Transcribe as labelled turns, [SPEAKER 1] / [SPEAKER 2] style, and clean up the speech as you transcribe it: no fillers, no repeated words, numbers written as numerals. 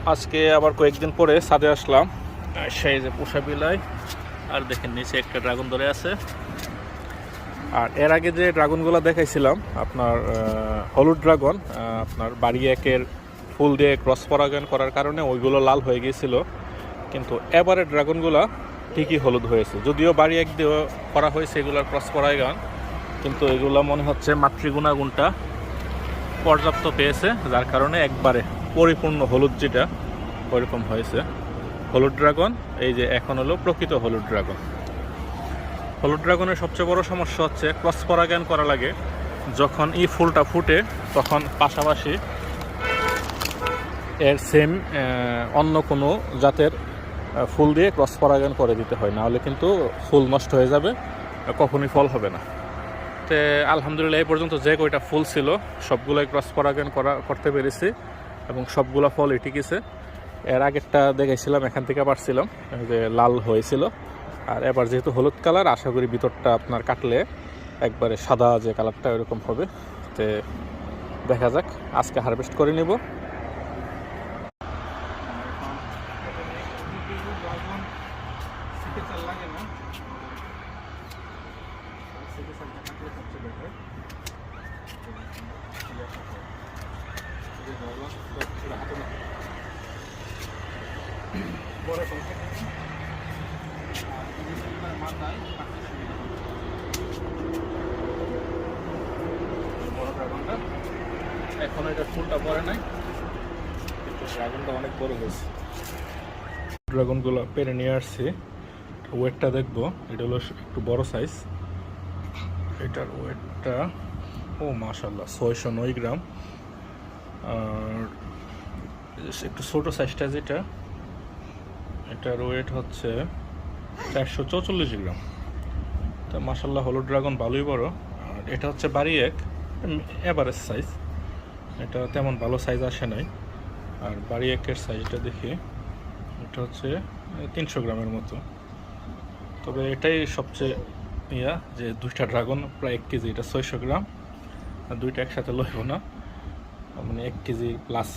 [SPEAKER 1] আজকে আবার কয়েকদিন পরে ছাদে আসলাম। সেই যে পোষা বিলাই, আর দেখেন নিচে একটা ড্রাগন ধরে আছে। আর এর আগে যে ড্রাগনগুলো দেখাইছিলাম আপনার হলুদ ড্রাগন, আপনার বাড়ি একের ফুল দিয়ে ক্রস পরাগায়ন করার কারণে ওইগুলো লাল হয়ে গিয়েছিল, কিন্তু এবারে ড্রাগনগুলো ঠিকই হলুদ হয়েছে। যদিও বাড়ি এক দিয়ে করা হয়েছে এগুলোর ক্রস পরাগায়ন, কিন্তু এগুলো মনে হচ্ছে মাতৃগুণাগুণটা পর্যাপ্ত পেয়েছে, যার কারণে একবারে পরিপূর্ণ হলুদ যেটা ওইরকম হয়েছে হলুদ ড্রাগন। এই যে এখন হলো প্রকৃত হলুদ ড্রাগন। হলুদ ড্রাগনের সবচেয়ে বড় সমস্যা হচ্ছে ক্রস পরাগায়ন করা লাগে। যখন এই ফুলটা ফুটে তখন পাশাপাশি এর সেম অন্য কোনো জাতের ফুল দিয়ে ক্রস পরাগায়ন করে দিতে হয়, নাহলে কিন্তু ফুল নষ্ট হয়ে যাবে, কখনই ফল হবে না। তো আলহামদুলিল্লাহ এই পর্যন্ত যে কয়টা ফুল ছিল সবগুলোই ক্রস পরাগায়ন করতে পেরেছি এবং সবগুলো ফলই টিকেছে। এর আগেরটা দেখাইছিলাম, এখান থেকে পারছিলাম যে লাল হয়েছিল। আর এবার যেহেতু হলুদ কালার, আশা করি ভিতরটা আপনার কাটলে একবারে সাদা যে কালারটা ওইরকম হবে। তো দেখা যাক, আজকে হারভেস্ট করে নেব। এখন এটা ফুলটা পরে নাই, কিন্তু ড্রাগনটা অনেক বড় হয়েছে। ড্রাগনগুলো পেরে নিয়ে আসছি, ওয়েটটা দেখবো। এটা হলো একটু বড় সাইজ, এটার ওয়েটটা ও মাশাল্লাহ 609 গ্রাম। আর একটু ছোটো সাইজটা যেটা, এটার ওয়েট হচ্ছে 444 গ্রাম। তো মাশাল্লাহ হলুদ ড্রাগন ভালোই বড়। আর এটা হচ্ছে বাড়ি এক এভারেজ সাইজ, এটা তেমন ভালো সাইজ আসে নাই। আর বাড়ি একের সাইজটা দেখি, এটা হচ্ছে 300 গ্রামের মতো। তবে এটাই সবচেয়ে যে দুইটা ড্রাগন প্রায় 1 কেজি, এটা 600 গ্রাম। আর দুইটা একসাথে লইব না, মানে 1 কেজি প্লাস